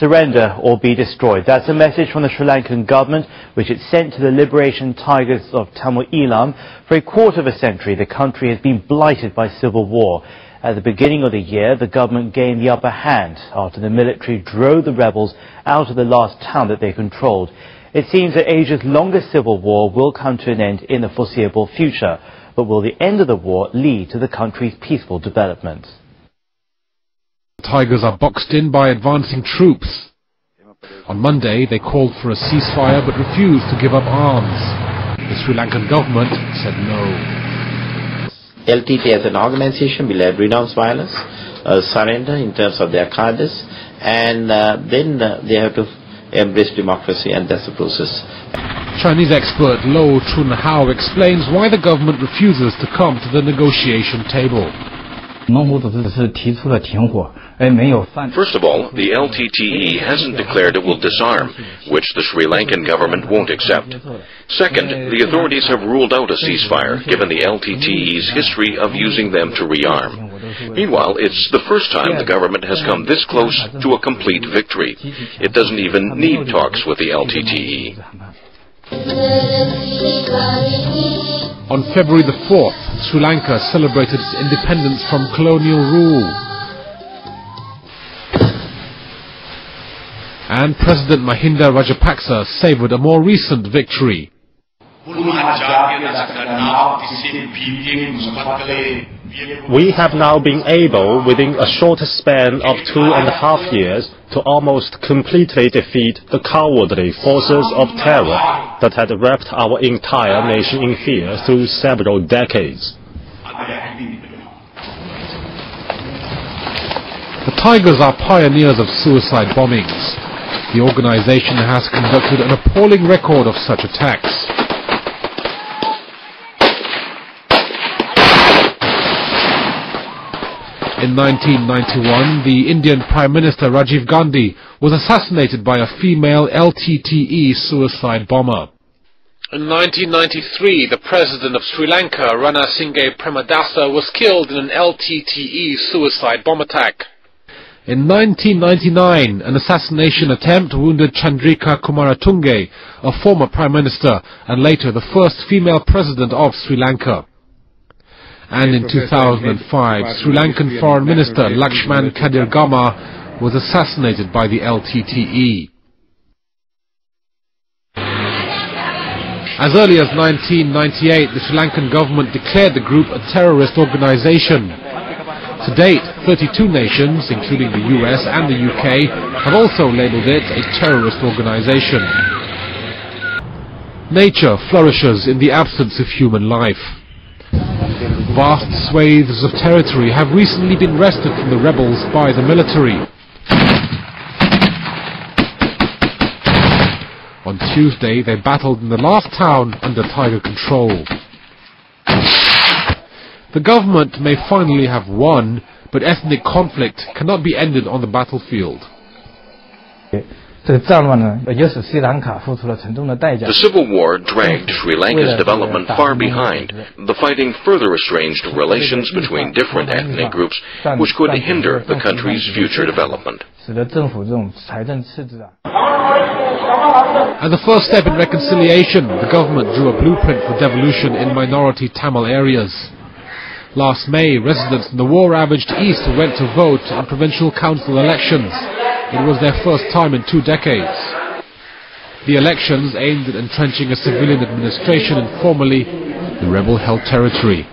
Surrender or be destroyed. That's a message from the Sri Lankan government, which it sent to the liberation tigers of Tamil Eelam. For a quarter of a century, the country has been blighted by civil war. At the beginning of the year, the government gained the upper hand after the military drove the rebels out of the last town that they controlled. It seems that Asia's longest civil war will come to an end in the foreseeable future. But will the end of the war lead to the country's peaceful development? Tigers are boxed in by advancing troops. On Monday, they called for a ceasefire but refused to give up arms. The Sri Lankan government said no. LTTE as an organization will renounce violence, surrender in terms of their cadres, and then they have to embrace democracy, and that's the process. Chinese expert Lo Chun-hao explains why the government refuses to come to the negotiation table. First of all, the LTTE hasn't declared it will disarm, which the Sri Lankan government won't accept. Second, the authorities have ruled out a ceasefire, given the LTTE's history of using them to rearm. Meanwhile, it's the first time the government has come this close to a complete victory. It doesn't even need talks with the LTTE. On February the 4th, Sri Lanka celebrated its independence from colonial rule. And President Mahinda Rajapaksa savoured a more recent victory. We have now been able, within a short span of 2.5 years, to almost completely defeat the cowardly forces of terror that had wrapped our entire nation in fear through several decades. The Tigers are pioneers of suicide bombings. The organization has conducted an appalling record of such attacks. In 1991, the Indian Prime Minister Rajiv Gandhi was assassinated by a female LTTE suicide bomber. In 1993, the President of Sri Lanka, Rana Singhe Premadasa, was killed in an LTTE suicide bomb attack. In 1999, an assassination attempt wounded Chandrika Kumaratunge, a former Prime Minister and later the first female President of Sri Lanka. And in 2005, Sri Lankan Foreign Minister Lakshman Kadirgama was assassinated by the LTTE. As early as 1998, the Sri Lankan government declared the group a terrorist organization. To date, 32 nations, including the US and the UK, have also labelled it a terrorist organization. Nature flourishes in the absence of human life. Vast swathes of territory have recently been wrested from the rebels by the military. On Tuesday, they battled in the last town under Tiger control. The government may finally have won, but ethnic conflict cannot be ended on the battlefield. The civil war dragged Sri Lanka's development far behind. The fighting further estranged relations between different ethnic groups, which could hinder the country's future development. As the first step in reconciliation, the government drew a blueprint for devolution in minority Tamil areas. Last May, residents in the war-ravaged East went to vote in provincial council elections. It was their first time in 2 decades. The elections aimed at entrenching a civilian administration in formerly the rebel-held territory.